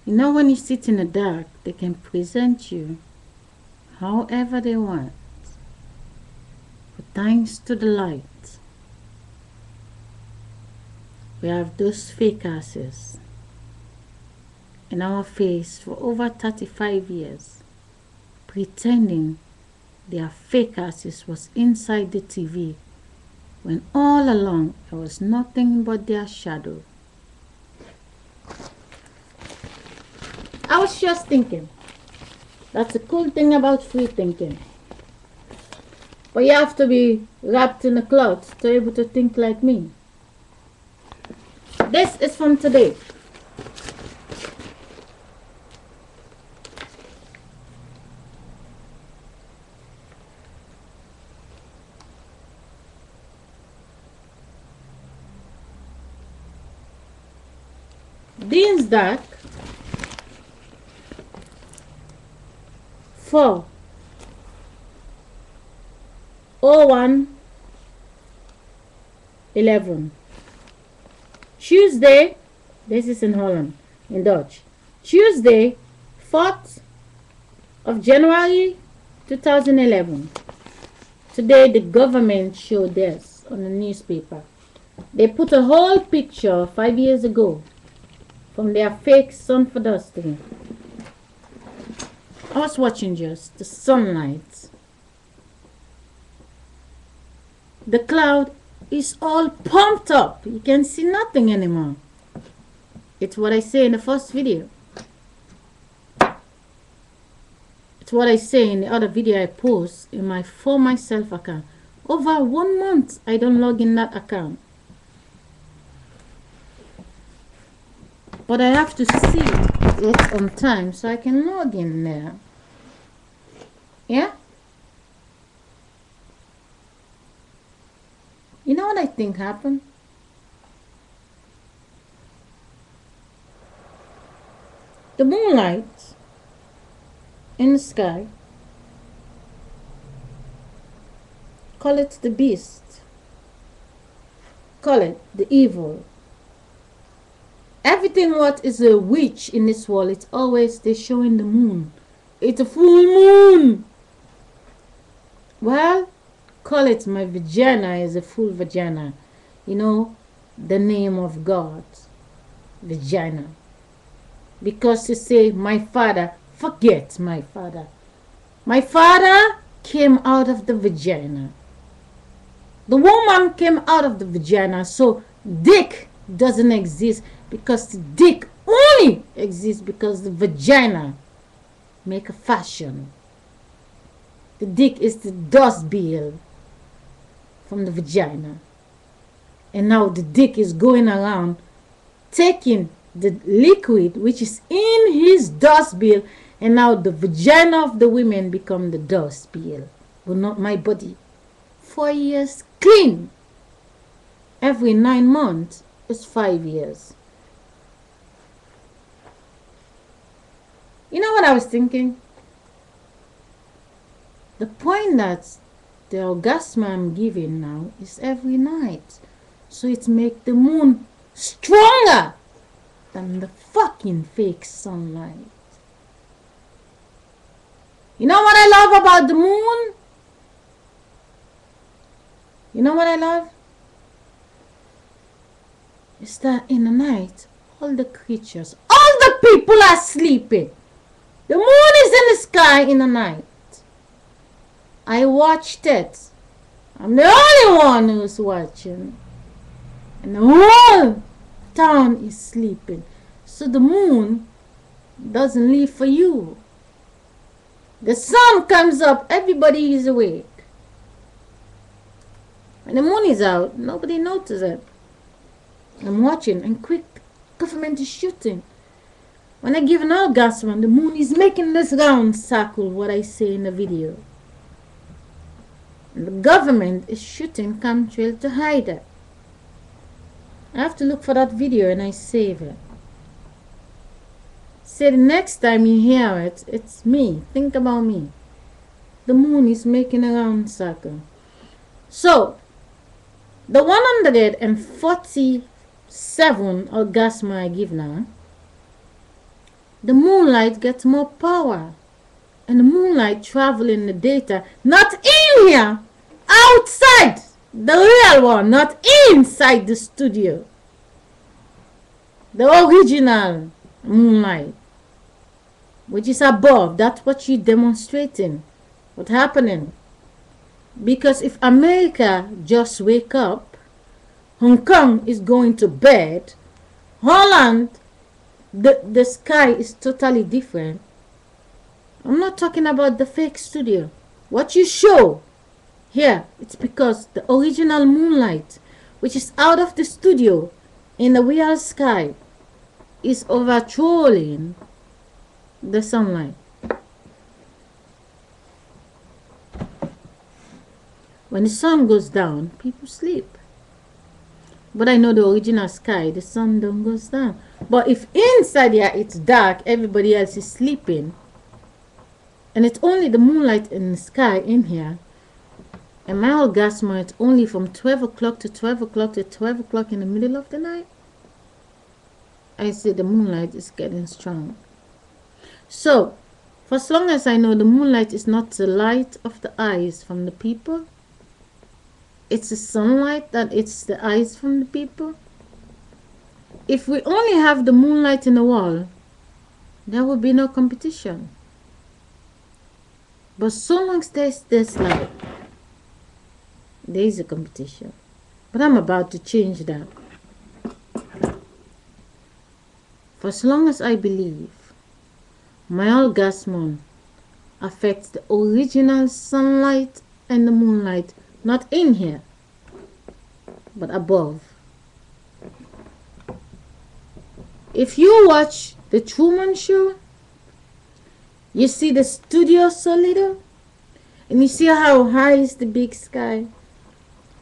You know, when you sit in the dark, they can present you however they want. But thanks to the light, we have those fake asses in our face for over 35 years, pretending their fake asses was inside the TV, when all along it was nothing but their shadow. I was just thinking, that's the cool thing about free thinking. But you have to be wrapped in the clouds to be able to think like me. This is from today. Dinsdag 4/01/11. Tuesday, this is in Holland, in Dutch. Tuesday, 4th of January 2011. Today the government showed this on the newspaper. They put a whole picture 5 years ago from their fake sun for dusting. I was watching just the sunlight. The cloud is all pumped up. You can see nothing anymore. It's what I say in the first video. It's what I say in the other video I post in my For Myself account. Over 1 month I don't log in that account. But I have to see it on time so I can log in there. Yeah? You know what I think happened? The moonlight in the sky, call it the beast, call it the evil. Everything what is a witch in this world, it's always they showing the moon. It's a full moon. Well, call it my vagina is a full vagina. You know, the name of God, vagina. Because you say, my father, forget my father. My father came out of the vagina. The woman came out of the vagina, so dick doesn't exist because the dick only exists because the vagina make a fashion. The dick is the dust bill from the vagina. And now the dick is going around taking the liquid which is in his dust bill, and now the vagina of the women become the dust bill, but not my body. 4 years clean. Every 9 months is 5 years. You know what I was thinking? The point that the orgasm I'm giving now is every night. So it makes the moon stronger than the fucking fake sunlight. You know what I love about the moon? You know what I love? It's that in the night, all the creatures, all the people are sleeping. The moon is in the sky in the night. I watched it. I'm the only one who's watching. And the whole town is sleeping. So the moon doesn't leave for you. The sun comes up, everybody is awake. When the moon is out, nobody notices it. I'm watching, and quick, government is shooting. When I give an orgasm, the moon is making this round circle, what I say in the video. And the government is shooting chemtrail to hide it. I have to look for that video and I save it. Say the next time you hear it, it's me. Think about me. The moon is making a round circle. So, the 147 orgasm I give now, the moonlight gets more power. And the moonlight travel in the data, not in here, outside, the real one, not inside the studio. The original moonlight, which is above. That's what you're demonstrating. What's happening? Because if America just wake up, Hong Kong is going to bed, Holland, the sky is totally different. I'm not talking about the fake studio. What you show here, it's because the original moonlight, which is out of the studio in the real sky, is overthrowing the sunlight. When the sun goes down, people sleep. But I know the original sky, the sun don't goes down. But if inside here it's dark, everybody else is sleeping, and it's only the moonlight in the sky in here, and my orgasm it's only from 12 o'clock to 12 o'clock to 12 o'clock in the middle of the night, I see the moonlight is getting strong. So, for as long as I know the moonlight is not the light of the eyes from the people, it's the sunlight that it's the eyes from the people. If we only have the moonlight in the wall, there will be no competition. But so long as there's this light, there is a competition. But I'm about to change that. For as long as I believe my orgasm affects the original sunlight and the moonlight, not in here, but above. If you watch the Truman Show, you see the studio so little, and you see how high is the big sky.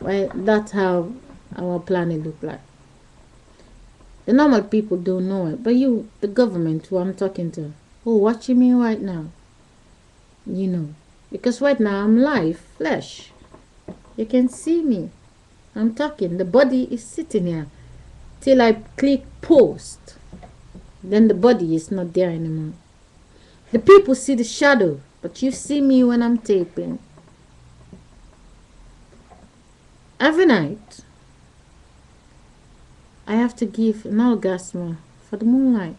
Well, that's how our planet look like. The normal people don't know it, but you, the government who I'm talking to, who watching me right now, you know. Because right now I'm live, flesh. You can see me. I'm talking. The body is sitting here till I click post. Then the body is not there anymore. The people see the shadow, but you see me when I'm taping. Every night, I have to give an orgasm for the moonlight.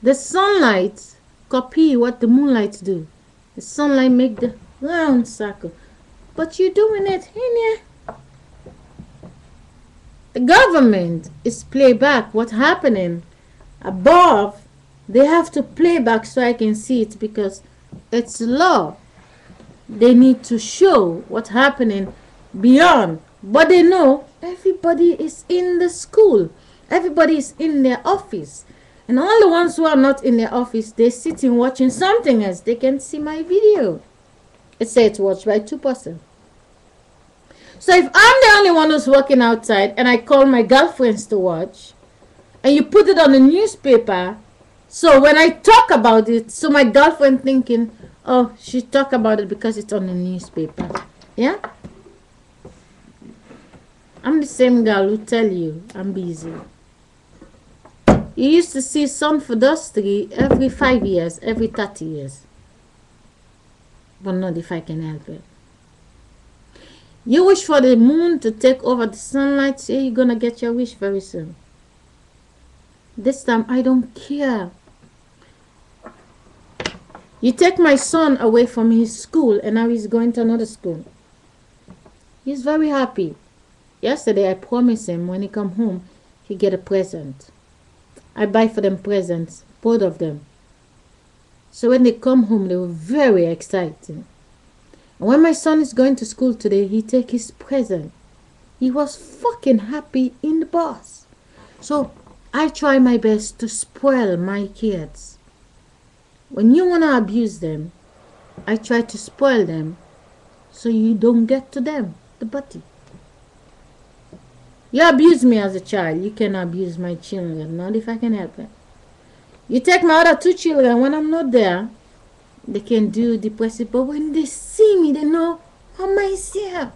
The sunlight copy what the moonlight do. The sunlight make the round circle, but you're doing it in here. The government is play back what's happening above. They have to play back so I can see it because it's law. They need to show what's happening beyond. But they know everybody is in the school. Everybody is in their office. And all the ones who are not in their office, they're sitting watching something else. They can see my video. It says watched by 2%. So if I'm the only one who's working outside and I call my girlfriends to watch, and you put it on the newspaper, so when I talk about it, so my girlfriend thinking, oh, she talk about it because it's on the newspaper. Yeah? I'm the same girl who tell you I'm busy. You used to see sun for dusty every 5 years, every 30 years. But not if I can help it. You wish for the moon to take over the sunlight, say you're gonna get your wish very soon. This time I don't care. You take my son away from his school and now he's going to another school. He's very happy. Yesterday I promised him when he come home he get a present. I buy for them presents, both of them. So when they come home, they were very excited. And when my son is going to school today, he take his present. He was fucking happy in the bus. So I try my best to spoil my kids. When you want to abuse them, I try to spoil them so you don't get to them, the butty. You abuse me as a child, you can abuse my children, not if I can help it. You take my other 2 children, when I'm not there, they can do depressive, but when they see me, they know I'm myself.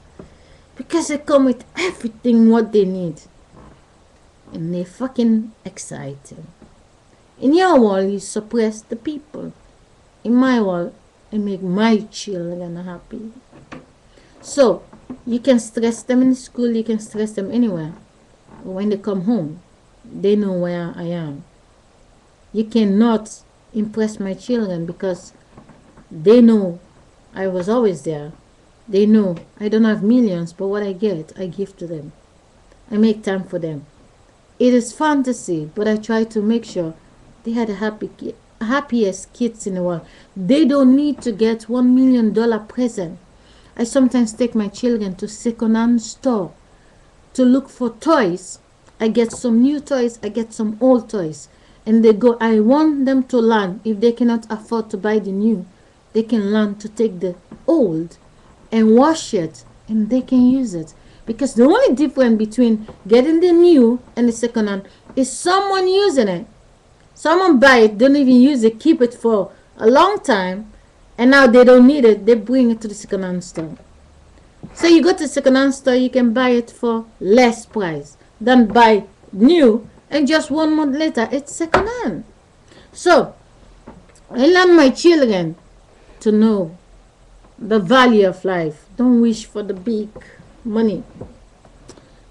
Because I come with everything what they need. And they fucking excited. In your world, you suppress the people. In my world, I make my children happy. So, you can stress them in school, you can stress them anywhere. But when they come home, they know where I am. You cannot impress my children because they know I was always there. They know I don't have millions, but what I get, I give to them. I make time for them. It is fantasy, but I try to make sure they had the happiest kids in the world. They don't need to get $1 million present. I sometimes take my children to second-hand store to look for toys. I get some new toys, I get some old toys. And they go, I want them to learn. If they cannot afford to buy the new, they can learn to take the old and wash it, and they can use it. Because the only difference between getting the new and the second hand is someone using it. Someone buy it, don't even use it, keep it for a long time, and now they don't need it, they bring it to the second hand store. So you go to the second hand store, you can buy it for less price than buy new, and just 1 month later, it's second hand. So I learn my children to know the value of life. Don't wish for the big money.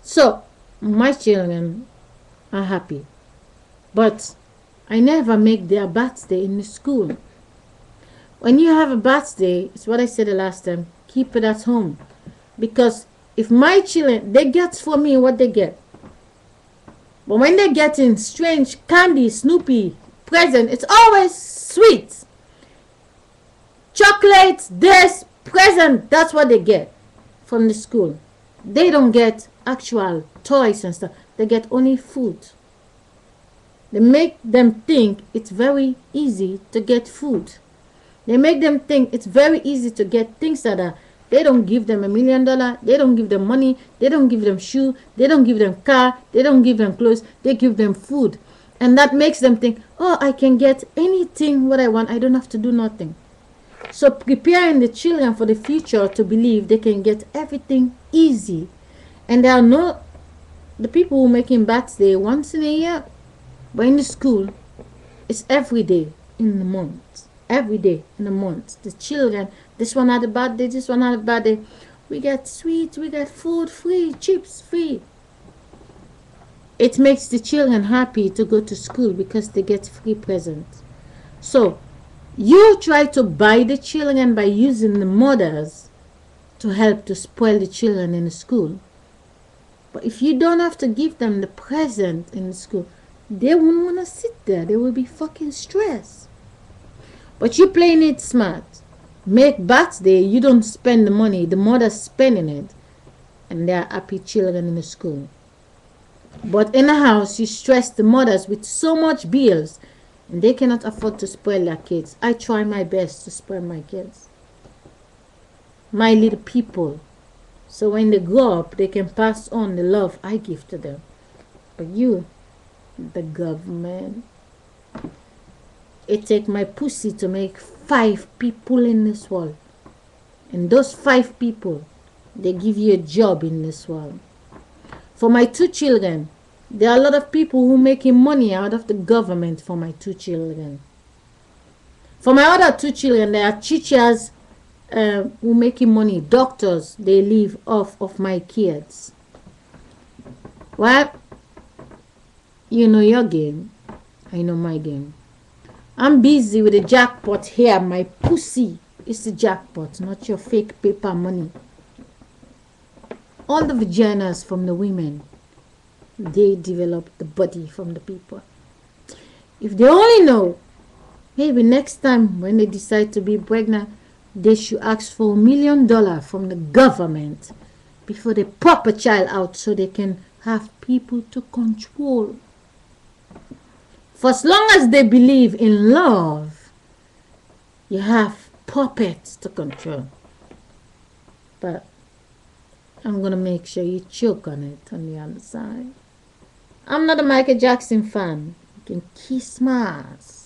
So my children are happy, but I never make their birthday in the school. When you have a birthday, it's what I said the last time, keep it at home. Because if my children, they get for me what they get. But when they get in strange candy, Snoopy, present, it's always sweet. Chocolates, this, present, that's what they get from the school. They don't get actual toys and stuff. They get only food. They make them think it's very easy to get food. They make them think it's very easy to get things that are, they don't give them $1 million, they don't give them money, they don't give them shoe, they don't give them car, they don't give them clothes, they give them food. And that makes them think, oh, I can get anything what I want, I don't have to do nothing. So preparing the children for the future to believe they can get everything easy. And there are no, the people who making birthday once in a year, but in the school, it's every day in the month. Every day in the month. The children, this one had a birthday, this one had a birthday. We get sweets, we get food free, chips free. It makes the children happy to go to school because they get free presents. So, you try to buy the children by using the mothers to help to spoil the children in the school. But if you don't have to give them the present in the school, they won't want to sit there. They will be fucking stressed. But you playing it smart. Make birthday, you don't spend the money. The mother's spending it. And they are happy children in the school. But in the house, you stress the mothers with so much bills. And they cannot afford to spoil their kids. I try my best to spoil my kids. My little people. So when they grow up, they can pass on the love I give to them. But you, the government, it take my pussy to make 5 people in this world. And those 5 people, they give you a job in this world. For my 2 children, there are a lot of people who making money out of the government for my 2 children. For my other 2 children, there are teachers who making money, doctors, they live off of my kids. Well, you know your game, I know my game. I'm busy with the jackpot here. My pussy is the jackpot, not your fake paper money. All the vaginas from the women, they develop the body from the people. If they only know, maybe next time when they decide to be pregnant, they should ask for $1 million from the government before they pop a child out so they can have people to control. For as long as they believe in love, you have puppets to control. But I'm going to make sure you choke on it on the other side. I'm not a Michael Jackson fan. You can kiss my ass.